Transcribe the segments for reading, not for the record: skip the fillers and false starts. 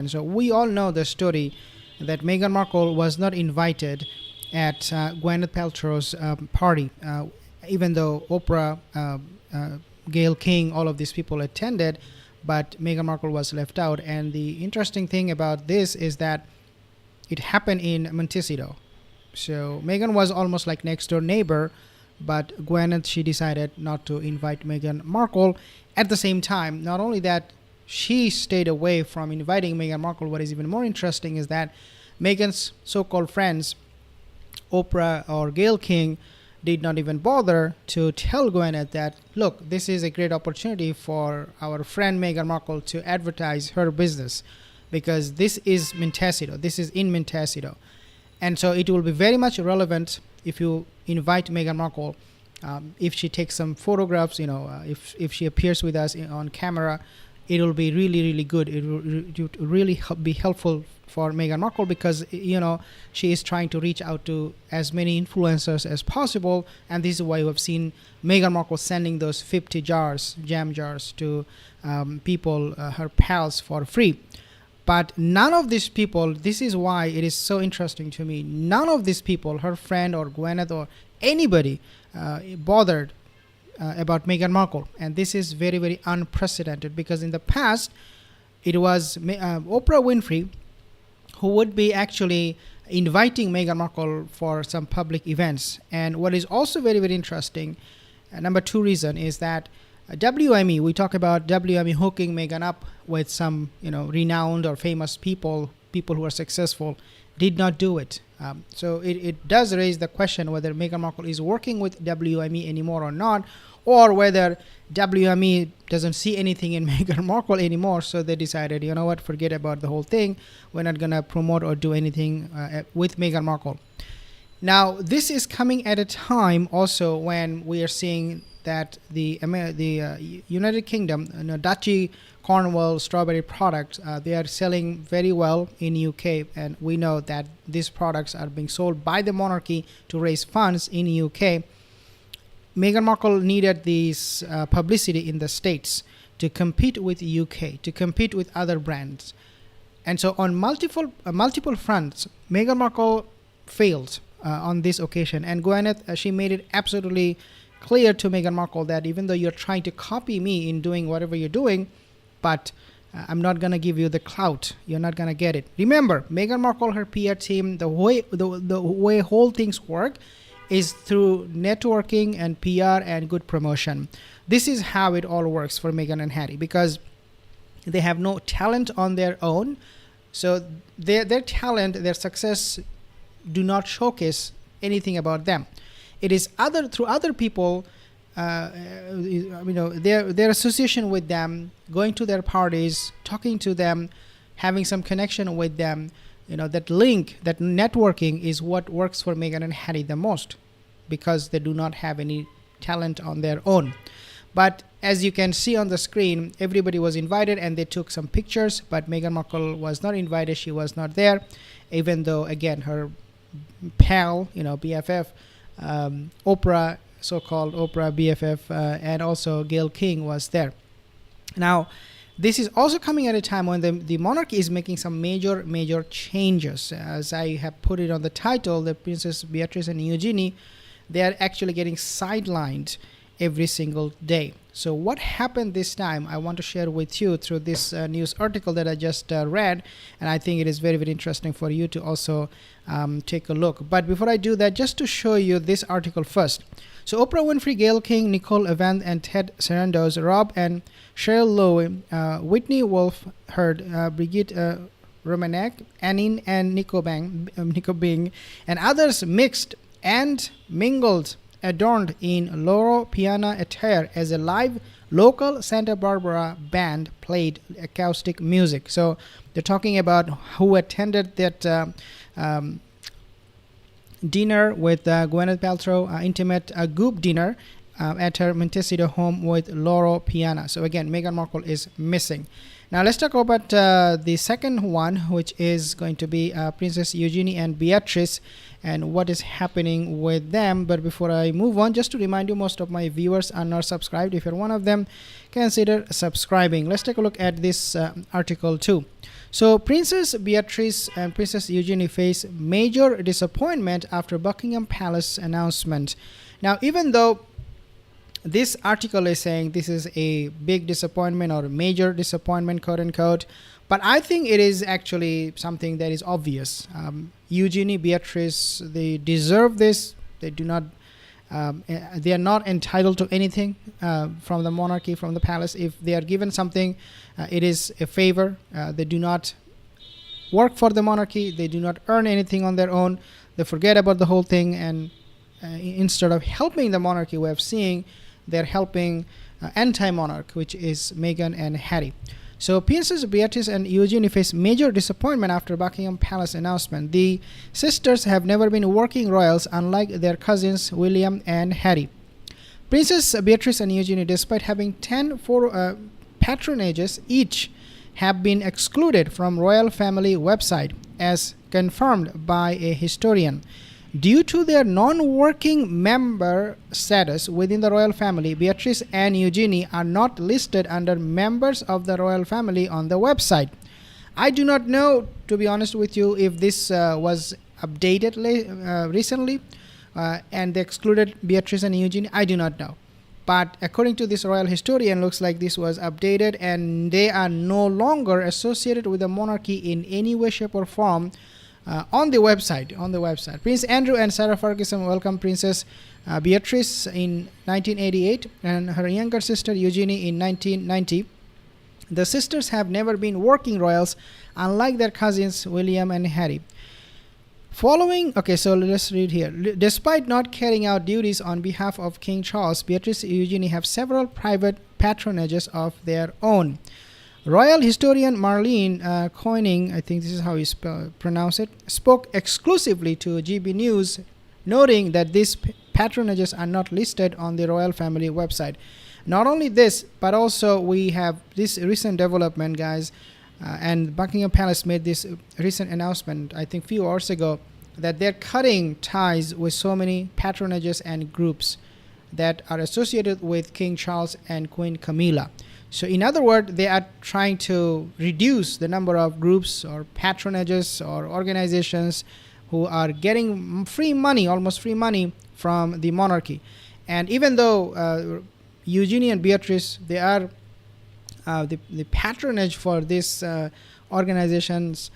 And so we all know the story that Meghan Markle was not invited at Gwyneth Paltrow's party, even though Oprah, Gayle King, all of these people attended, but Meghan Markle was left out. And the interesting thing about this is that it happened in Montecito. So Meghan was almost like next door neighbor, but Gwyneth, she decided not to invite Meghan Markle. At the same time, not only that, she stayed away from inviting Meghan Markle. What is even more interesting is that Meghan's so-called friends, Oprah or Gayle King, did not even bother to tell Gwyneth that, look, this is a great opportunity for our friend Meghan Markle to advertise her business, because this is Montecito. This is in Montecito. And so it will be very much relevant if you invite Meghan Markle, if she takes some photographs, if she appears with us on camera, it will be really, really good. It will really be helpful for Meghan Markle, because she is trying to reach out to as many influencers as possible, and this is why you have seen Meghan Markle sending those 50 jam jars to people, her pals, for free. But none of these people, this is why it is so interesting to me, none of these people, her friend or Gwyneth or anybody, bothered about Meghan Markle. And this is very, very unprecedented, because in the past it was Oprah Winfrey who would be actually inviting Meghan Markle for some public events. And what is also very, very interesting, number two reason, is that WME, we talk about WME hooking Meghan up with some renowned or famous people who are successful, did not do it. So it does raise the question whether Meghan Markle is working with WME anymore or not, or whether WME doesn't see anything in Meghan Markle anymore, so they decided, you know what, forget about the whole thing. We're not going to promote or do anything with Meghan Markle. Now, this is coming at a time also when we are seeing that the United Kingdom, Duchy Cornwall strawberry products, they are selling very well in UK, and we know that these products are being sold by the monarchy to raise funds in UK. Meghan Markle needed this publicity in the States to compete with UK, to compete with other brands. And so on multiple fronts, Meghan Markle failed on this occasion. And Gwyneth, she made it absolutely clear to Meghan Markle that even though you're trying to copy me in doing whatever you're doing, but I'm not going to give you the clout. You're not going to get it. Remember, Meghan Markle, her PR team, the way whole things work is through networking and PR and good promotion. This is how it all works for Meghan and Harry, because they have no talent on their own. So their talent, their success do not showcase anything about them. It is through other people, their association with them, going to their parties, talking to them, having some connection with them. That link, that networking is what works for Meghan and Harry the most, because they do not have any talent on their own. But as you can see on the screen, everybody was invited and they took some pictures, but Meghan Markle was not invited. She was not there, even though, again, her pal, BFF, Oprah, so-called Oprah BFF, and also Gayle King was there. Now, this is also coming at a time when the monarchy is making some major changes. As I have put it on the title, the Princess Beatrice and Eugenie, they are actually getting sidelined every single day. So what happened this time, I want to share with you through this news article that I just read, and I think it is very, very interesting for you to also take a look. But before I do that, just to show you this article first. So Oprah Winfrey, Gayle King, Nicole Evans, and Ted Sarandos, Rob and Cheryl Lowe, Whitney Wolf Heard, Brigitte Romanek, Anine and Nico Bing, and others mixed and mingled, adorned in Loro Piana attire as a live local Santa Barbara band played acoustic music. So they're talking about who attended that dinner with Gwyneth Paltrow, intimate Goop dinner at her Montecito home with Loro Piana. So again, Meghan Markle is missing. Now let's talk about the second one, which is going to be Princess Eugenie and Beatrice, and what is happening with them. But before I move on, just to remind you, most of my viewers are not subscribed. If you're one of them, consider subscribing. Let's take a look at this article too. So Princess Beatrice and Princess Eugenie face major disappointment after Buckingham Palace announcement. Now, even though this article is saying this is a big disappointment or a major disappointment, quote unquote, but I think it is actually something that is obvious. Eugenie, Beatrice, they deserve this. They do not. They are not entitled to anything from the monarchy, from the palace. If they are given something, it is a favor. They do not work for the monarchy. They do not earn anything on their own. They forget about the whole thing, and instead of helping the monarchy way of seeing, they're helping anti-monarch, which is Meghan and Harry. So Princess Beatrice and Eugenie face major disappointment after Buckingham Palace announcement. The sisters have never been working royals, unlike their cousins William and Harry. Princess Beatrice and Eugenie, despite having 10 patronages each, have been excluded from royal family website, as confirmed by a historian. Due to their non-working member status within the royal family, Beatrice and Eugenie are not listed under members of the royal family on the website. I do not know, to be honest with you, if this was updated recently and they excluded Beatrice and Eugenie. I do not know. But according to this royal historian, looks like this was updated and they are no longer associated with the monarchy in any way, shape or form. On the website. Prince Andrew and Sarah Ferguson welcomed Princess Beatrice in 1988 and her younger sister Eugenie in 1990. The sisters have never been working royals, unlike their cousins William and Harry. So let's read here. Despite not carrying out duties on behalf of King Charles, Beatrice and Eugenie have several private patronages of their own. Royal historian Marlene Koenig, I think this is how you pronounce it, spoke exclusively to GB News, noting that these patronages are not listed on the royal family website. Not only this, but also we have this recent development, guys, and Buckingham Palace made this recent announcement, I think few hours ago, that they're cutting ties with so many patronages and groups that are associated with King Charles and Queen Camilla. So in other words, they are trying to reduce the number of groups or patronages or organizations who are getting free money, almost free money from the monarchy. And even though Eugenie and Beatrice, they are the patronage for these organizations,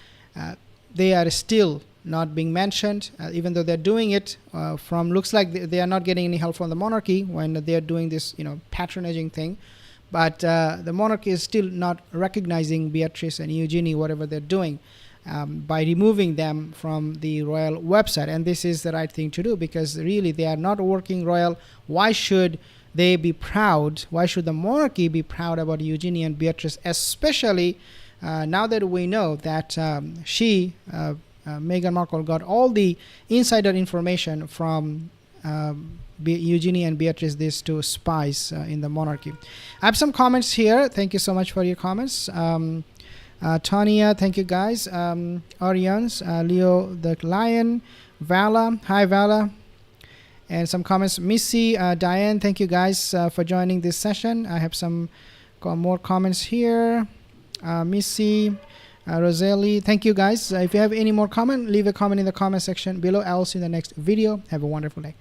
they are still not being mentioned, even though they're doing it looks like they are not getting any help from the monarchy when they are doing this, patronaging thing. But the monarchy is still not recognizing Beatrice and Eugenie, whatever they're doing, by removing them from the royal website. And this is the right thing to do, because really they are not working royal. Why should they be proud? Why should the monarchy be proud about Eugenie and Beatrice, especially now that we know that Meghan Markle, got all the insider information from Eugenie and Beatrice, these two spies in the monarchy. I have some comments here. Thank you so much for your comments. Tanya, thank you guys. Orions, Leo the Lion, Vala, hi Vala. And some comments. Missy, Diane, thank you guys for joining this session. I have some more comments here. Missy, Rosalie, thank you guys. If you have any more comment, leave a comment in the comment section below. I'll see you in the next video. Have a wonderful day.